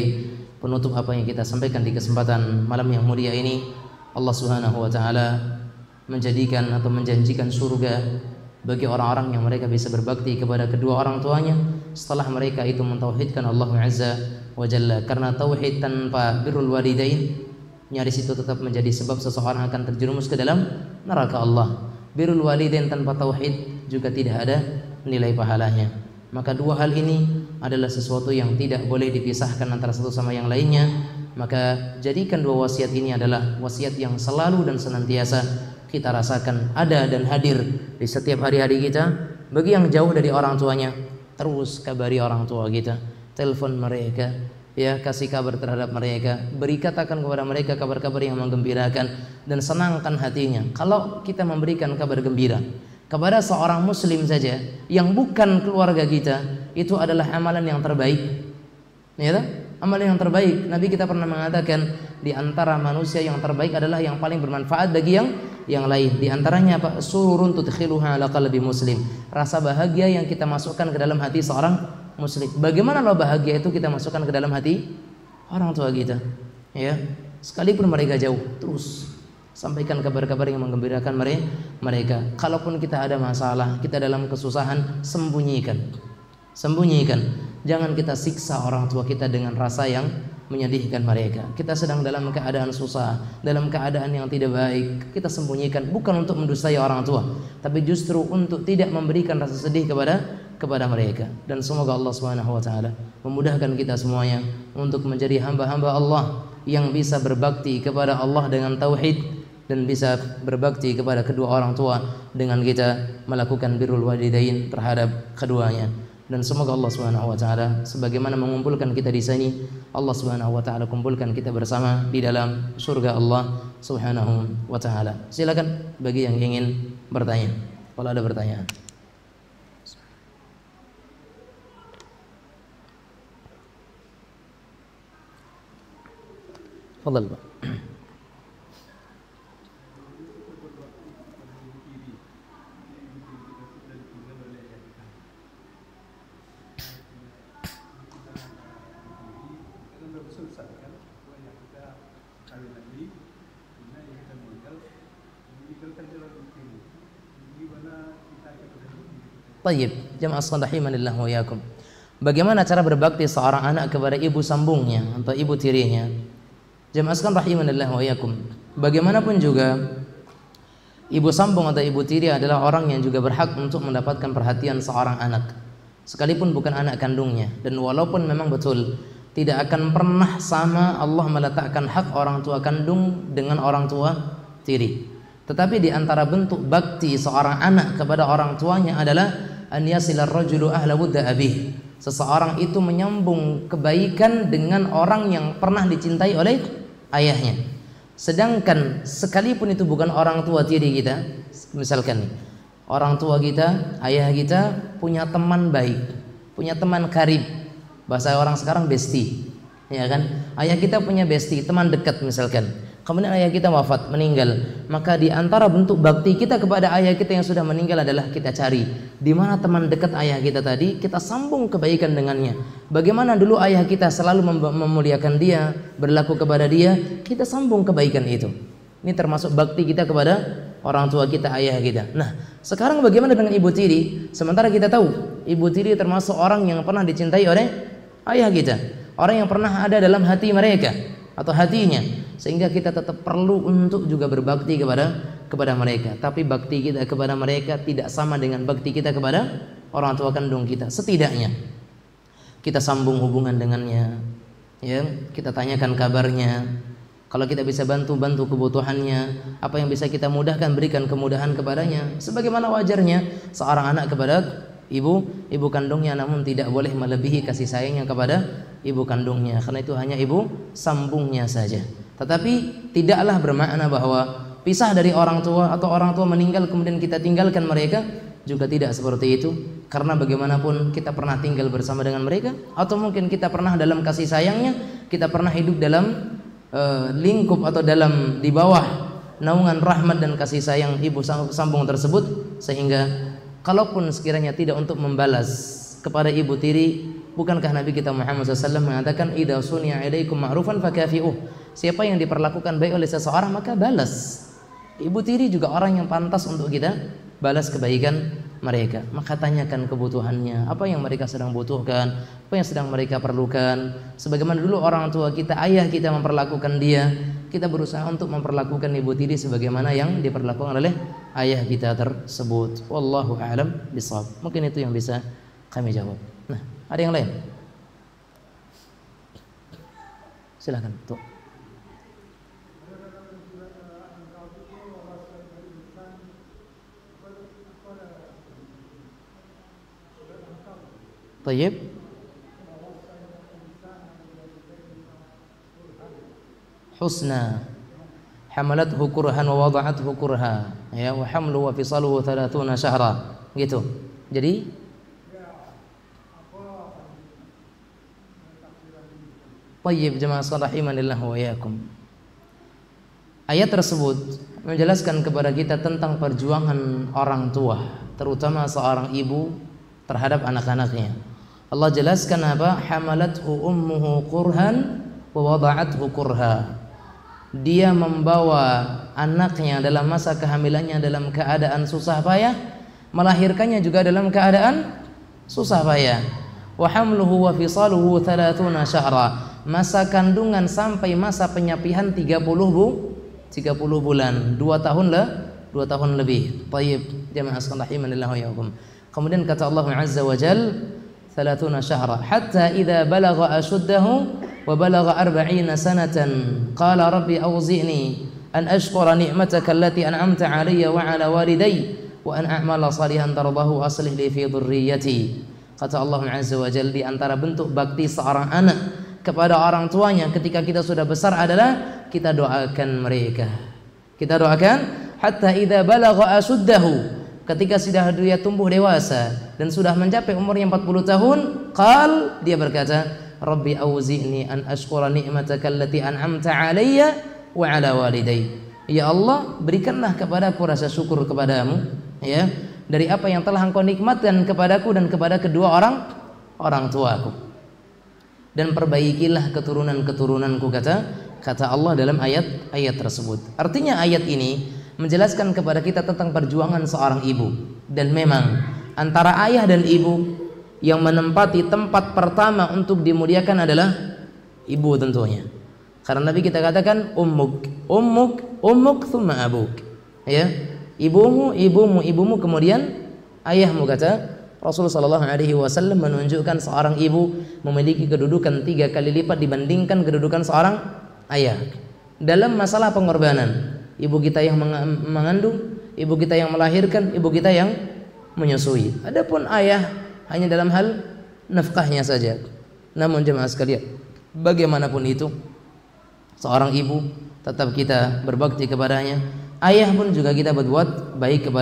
penutup apa yang kita sampaikan di kesempatan malam yang mulia ini. Allah Subhanahu wa taala menjadikan atau menjanjikan surga bagi orang-orang yang mereka bisa berbakti kepada kedua orang tuanya setelah mereka itu mentauhidkan Allah Azza wa Jalla. Karena tauhid tanpa birrul walidain nyaris itu tetap menjadi sebab seseorang akan terjerumus ke dalam neraka Allah. Birrul walidain tanpa tauhid juga tidak ada nilai pahalanya. Maka dua hal ini adalah sesuatu yang tidak boleh dipisahkan antara satu sama yang lainnya. Maka jadikan dua wasiat ini adalah wasiat yang selalu dan senantiasa kita rasakan ada dan hadir di setiap hari-hari kita. Bagi yang jauh dari orang tuanya, terus kabari orang tua kita, telepon mereka, ya, kasih kabar terhadap mereka, beri katakan kepada mereka kabar-kabar yang menggembirakan dan senangkan hatinya. Kalau kita memberikan kabar gembira kepada seorang muslim saja yang bukan keluarga kita, itu adalah amalan yang terbaik. Ya, amalan yang terbaik. Nabi kita pernah mengatakan di antara manusia yang terbaik adalah yang paling bermanfaat bagi yang lain. Di antaranya apa? Sururun tudkhiluha ala qalbi muslim. Rasa bahagia yang kita masukkan ke dalam hati seorang muslim. Bagaimana loh bahagia itu kita masukkan ke dalam hati orang tua kita? Ya, sekalipun mereka jauh, terus sampaikan kabar-kabar yang menggembirakan mereka. Kalaupun kita ada masalah, kita dalam kesusahan, sembunyikan. Jangan kita siksa orang tua kita dengan rasa yang menyedihkan mereka. Kita sedang dalam keadaan susah, dalam keadaan yang tidak baik, kita sembunyikan, bukan untuk mendustai orang tua, tapi justru untuk tidak memberikan rasa sedih kepada mereka. Dan semoga Allah Subhanahu wa taala memudahkan kita semuanya untuk menjadi hamba-hamba Allah yang bisa berbakti kepada Allah dengan tauhid dan bisa berbakti kepada kedua orang tua dengan kita melakukan birrul walidain terhadap keduanya. Dan semoga Allah Subhanahu wa taala sebagaimana mengumpulkan kita di sini, Allah Subhanahu wa taala kumpulkan kita bersama di dalam surga Allah Subhanahu wa taala. Silakan bagi yang ingin bertanya, kalau ada pertanyaan. Fadhal, Pak. Tayyib, jamaah sekalian rahimanillah wa iyyakum. Bagaimana cara berbakti seorang anak kepada ibu sambungnya atau ibu tirinya? Jamaah sekalian rahimanillah wa iyyakum. Bagaimanapun juga ibu sambung atau ibu tiri adalah orang yang juga berhak untuk mendapatkan perhatian seorang anak, sekalipun bukan anak kandungnya. Dan walaupun memang betul tidak akan pernah sama Allah meletakkan hak orang tua kandung dengan orang tua tiri, tetapi di antara bentuk bakti seorang anak kepada orang tuanya adalah an yasilar rajulu ahla wudda abih. Seseorang itu menyambung kebaikan dengan orang yang pernah dicintai oleh ayahnya. Sedangkan sekalipun itu bukan orang tua tiri kita, misalkan nih, orang tua kita, ayah kita punya teman baik, punya teman karib, bahasa orang sekarang bestie, ya kan? Ayah kita punya bestie, teman dekat misalkan. Kemudian ayah kita wafat, meninggal. Maka di antara bentuk bakti kita kepada ayah kita yang sudah meninggal adalah kita cari di mana teman dekat ayah kita tadi, kita sambung kebaikan dengannya. Bagaimana dulu ayah kita selalu memuliakan dia, berlaku kepada dia, kita sambung kebaikan itu. Ini termasuk bakti kita kepada orang tua kita, ayah kita. Nah, sekarang bagaimana dengan ibu tiri? Sementara kita tahu ibu tiri termasuk orang yang pernah dicintai oleh ayah kita, orang yang pernah ada dalam hati mereka atau hatinya, sehingga kita tetap perlu untuk juga berbakti kepada mereka. Tapi bakti kita kepada mereka tidak sama dengan bakti kita kepada orang tua kandung kita. Setidaknya kita sambung hubungan dengannya, ya, kita tanyakan kabarnya. Kalau kita bisa bantu kebutuhannya, apa yang bisa kita mudahkan, berikan kemudahan kepadanya. Sebagaimana wajarnya seorang anak kepada ibu kandungnya, namun tidak boleh melebihi kasih sayangnya kepada ibu kandungnya, karena itu hanya ibu sambungnya saja. Tetapi tidaklah bermakna bahwa pisah dari orang tua atau orang tua meninggal kemudian kita tinggalkan mereka, juga tidak seperti itu. Karena bagaimanapun kita pernah tinggal bersama dengan mereka, atau mungkin kita pernah dalam kasih sayangnya, kita pernah hidup dalam lingkup atau di bawah naungan rahmat dan kasih sayang ibu sambung tersebut, sehingga kalaupun sekiranya tidak untuk membalas kepada ibu tiri, bukankah Nabi kita Muhammad SAW mengatakan idza suni'a ilaikum ma'rufan fakafi'uh, siapa yang diperlakukan baik oleh seseorang maka balas. Ibu tiri juga orang yang pantas untuk kita balas kebaikan mereka. Maka tanyakan kebutuhannya, apa yang mereka sedang butuhkan, apa yang sedang mereka perlukan. Sebagaimana dulu orang tua kita, ayah kita memperlakukan dia, kita berusaha untuk memperlakukan ibu tiri sebagaimana yang diperlakukan oleh ayah kita tersebut. Wallahu a'lam bishawab. Mungkin itu yang bisa kami jawab. Nah, ada yang lain? Silakan, tuh. Tayyib. Husna hamalathu kurhan wa wada'athu kurha, ya, wa hamlu wa fisaluhu 30 syahra, gitu. Jadi tayyib, jemaah sekalian rahimanillah wa iyyakum. Ayat tersebut menjelaskan kepada kita tentang perjuangan orang tua, terutama seorang ibu terhadap anak-anaknya. Allah jelaskan apa? Hamalathu ummuhu kurhan wa wada'athu kurha. Dia membawa anaknya dalam masa kehamilannya dalam keadaan susah payah, melahirkannya juga dalam keadaan susah payah. Wa hamluhu wa fisaluhu 30 syahra. Masa kandungan sampai masa penyapihan 30 bulan, 2 tahun lebih. Tayyib, jemaah sekalian rahimanillah wa iyyakum. Kemudian kata Allah Azza wa Jal 30 syahra hatta idza balagha ashuddahu wa balagha 40 sanatan qala rabbi awzi'ni an ashkura ni'mataka allati an'amta 'alayya wa 'ala walidayya wa an a'mala salihan tardahu wa aslih li fi dhurriyyati. Kata Allah Azza wa Jalla, di antara bentuk bakti seorang anak kepada orang tuanya ketika kita sudah besar adalah kita doakan mereka. Kita doakan hatta idza balagha ashuddahu, ketika sudah dia tumbuh dewasa dan sudah mencapai umurnya 40 tahun, dia berkata, Rabbi auzi'ni an ashkura ni'mataka allati an'amta 'alayya wa 'ala walidayya. Ya Allah, berikanlah kepadaku rasa syukur kepadamu, ya, dari apa yang telah Engkau nikmatkan kepadaku dan kepada kedua orang tuaku. Dan perbaikilah keturunan-keturunanku, kata Allah dalam ayat tersebut. Artinya ayat ini menjelaskan kepada kita tentang perjuangan seorang ibu. Dan memang antara ayah dan ibu, yang menempati tempat pertama untuk dimuliakan adalah ibu tentunya. Karena Nabi kita katakan ummuk thumma abuk. Ya, ibumu kemudian ayahmu, kata Rasulullah sallallahu alaihi wasallam, menunjukkan seorang ibu memiliki kedudukan 3 kali lipat dibandingkan kedudukan seorang ayah. Dalam masalah pengorbanan, ibu kita yang mengandung, ibu kita yang melahirkan, ibu kita yang menyusui. Adapun ayah hanya dalam hal nafkahnya saja. Namun jemaah sekalian, bagaimanapun itu, seorang ibu tetap kita berbakti kepadanya. Ayah pun juga kita berbuat baik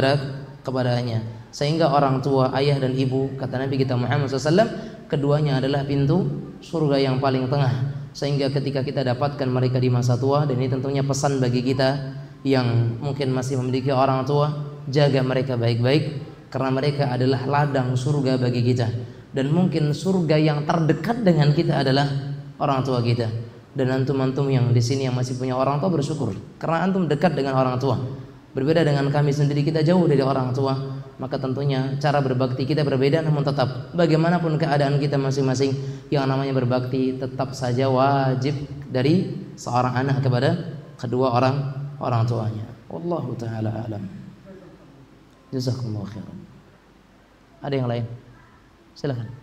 kepadanya. Sehingga orang tua, ayah dan ibu, kata Nabi kita Muhammad SAW, keduanya adalah pintu surga yang paling tengah. Sehingga ketika kita dapatkan mereka di masa tua, dan ini tentunya pesan bagi kita yang mungkin masih memiliki orang tua, jaga mereka baik-baik, karena mereka adalah ladang surga bagi kita. Dan mungkin surga yang terdekat dengan kita adalah orang tua kita. Dan antum-antum yang di sini yang masih punya orang tua, bersyukur karena antum dekat dengan orang tua. Berbeda dengan kami sendiri, kita jauh dari orang tua, maka tentunya cara berbakti kita berbeda. Namun tetap bagaimanapun keadaan kita masing-masing, yang namanya berbakti tetap saja wajib dari seorang anak kepada kedua orang tuanya. Wallahu taala alam. Jazakumullah khairan. Ada yang lain? Silakan.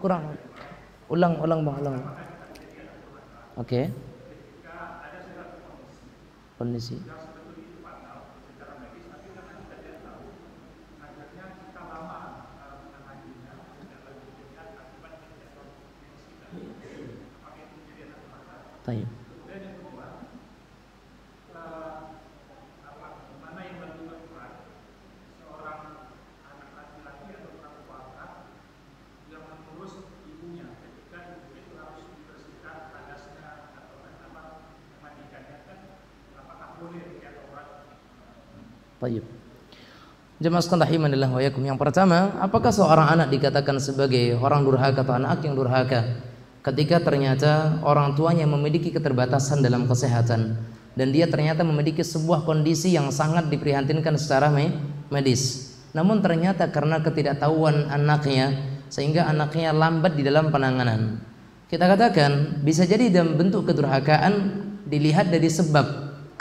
Kurang. Ulang bang. Oke. Kondisi. Baik. Baik. Jemaah sekalian rahimanillah wa yakum. Yang pertama, apakah seorang anak dikatakan sebagai orang durhaka atau anak yang durhaka ketika ternyata orang tuanya memiliki keterbatasan dalam kesehatan dan dia ternyata memiliki sebuah kondisi yang sangat diprihatinkan secara medis. Namun ternyata karena ketidaktahuan anaknya sehingga anaknya lambat di dalam penanganan. Kita katakan bisa jadi dalam bentuk kedurhakaan dilihat dari sebab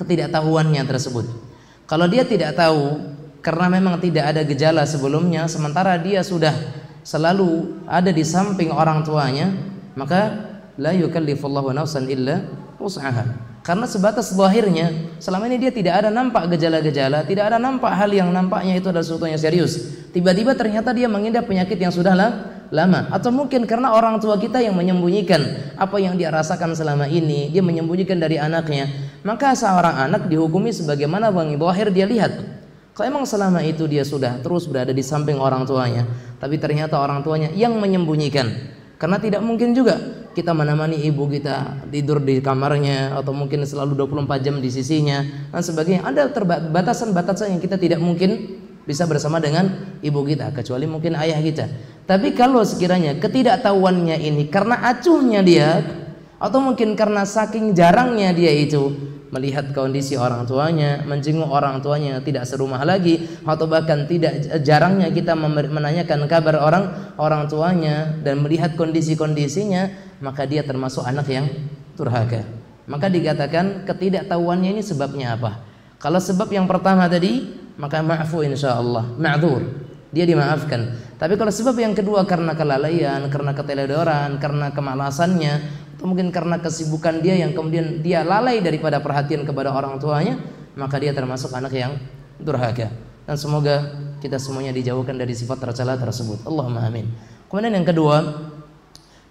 ketidaktahuannya tersebut. Kalau dia tidak tahu karena memang tidak ada gejala sebelumnya, sementara dia sudah selalu ada di samping orang tuanya, maka la yukallifullahu nafsan illa wus'aha. Karena sebatas zahirnya, selama ini dia tidak ada nampak gejala-gejala, tidak ada nampak hal yang nampaknya itu adalah sesuatu yang serius. Tiba-tiba ternyata dia mengidap penyakit yang sudah lama, atau mungkin karena orang tua kita yang menyembunyikan apa yang dia rasakan selama ini, dia menyembunyikan dari anaknya. Maka seorang anak dihukumi sebagaimana bang zahir dia lihat. Kalau emang selama itu dia sudah terus berada di samping orang tuanya, tapi ternyata orang tuanya yang menyembunyikan. Karena tidak mungkin juga kita menemani ibu kita tidur di kamarnya atau mungkin selalu 24 jam di sisinya dan sebagainya. Ada batasan-batasan yang kita tidak mungkin bisa bersama dengan ibu kita, kecuali mungkin ayah kita. Tapi kalau sekiranya ketidaktahuannya ini karena acuhnya dia, atau mungkin karena saking jarangnya dia itu melihat kondisi orang tuanya, menjenguk orang tuanya tidak serumah lagi, atau bahkan tidak jarangnya kita menanyakan kabar orang tuanya dan melihat kondisi-kondisinya, maka dia termasuk anak yang durhaka. Maka dikatakan ketidaktahuannya ini sebabnya apa? Kalau sebab yang pertama tadi, maka ma'fu insyaallah, ma'dzur, dia dimaafkan. Tapi kalau sebab yang kedua karena kelalaian, karena keteledoran, karena kemalasannya, atau mungkin karena kesibukan dia yang kemudian dia lalai daripada perhatian kepada orang tuanya, maka dia termasuk anak yang durhaka. Dan semoga kita semuanya dijauhkan dari sifat tercela tersebut. Allahumma amin. Kemudian yang kedua,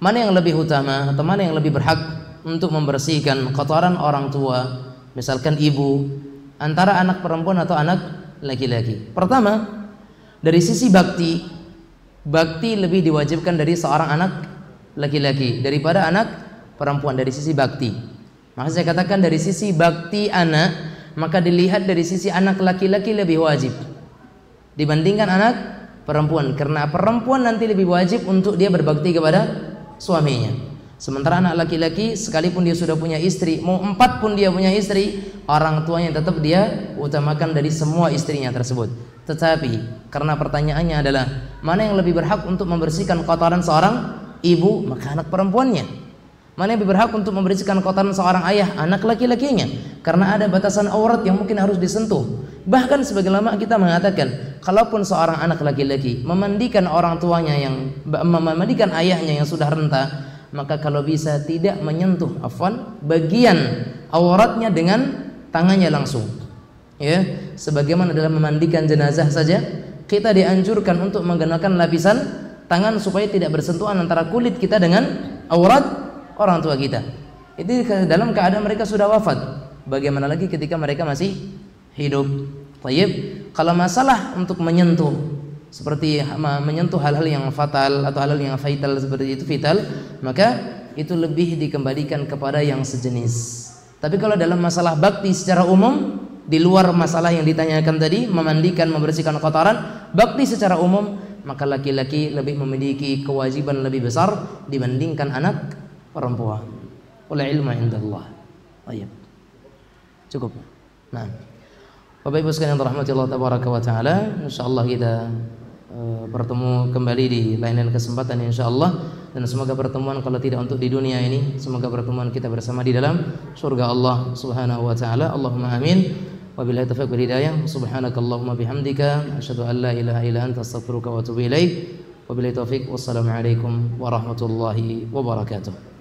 mana yang lebih utama atau mana yang lebih berhak untuk membersihkan kotoran orang tua, misalkan ibu, antara anak perempuan atau anak laki-laki? Pertama, dari sisi bakti lebih diwajibkan dari seorang anak laki-laki daripada anak perempuan dari sisi bakti. Maka saya katakan dari sisi bakti anak, maka dilihat dari sisi anak laki-laki lebih wajib dibandingkan anak perempuan, karena perempuan nanti lebih wajib untuk dia berbakti kepada suaminya. Sementara anak laki-laki sekalipun dia sudah punya istri, mau 4 pun dia punya istri, orang tuanya tetap dia utamakan dari semua istrinya tersebut. Tetapi karena pertanyaannya adalah mana yang lebih berhak untuk membersihkan kotoran seorang ibu, maka anak perempuannya. Mana yang lebih berhak untuk membersihkan kotoran seorang ayah, anak laki-lakinya, karena ada batasan aurat yang mungkin harus disentuh. Bahkan sebagian ulama kita mengatakan, kalaupun seorang anak laki-laki memandikan orang tuanya memandikan ayahnya yang sudah renta, maka kalau bisa tidak menyentuh bagian auratnya dengan tangannya langsung. Ya, sebagaimana dalam memandikan jenazah saja, kita dianjurkan untuk menggunakan lapisan tangan supaya tidak bersentuhan antara kulit kita dengan aurat orang tua kita. Itu dalam keadaan mereka sudah wafat. Bagaimana lagi ketika mereka masih hidup? Tayyib. Kalau masalah untuk menyentuh seperti menyentuh hal-hal yang fatal atau hal-hal yang vital seperti itu maka itu lebih dikembalikan kepada yang sejenis. Tapi kalau dalam masalah bakti secara umum, di luar masalah yang ditanyakan tadi, memandikan, membersihkan kotoran, bakti secara umum, maka laki-laki lebih memiliki kewajiban lebih besar dibandingkan anak perempuan. Wal ilmu indallah. Baik. Cukup. Nah, Bapak Ibu sekalian dirahmati Allah tabaraka wa taala, insyaallah kita bertemu kembali di lain kesempatan insyaallah, dan semoga pertemuan kalau tidak untuk di dunia ini, semoga pertemuan kita bersama di dalam surga Allah Subhanahu wa taala. Allahumma amin. Wabillahi taufiq wal hidayah. Subhanakallahumma bihamdika asyhadu an la ilaha illa anta astaghfiruka wa atubu ilaik. Wabillahi taufiq. Wassalamu alaikum warahmatullahi wabarakatuh.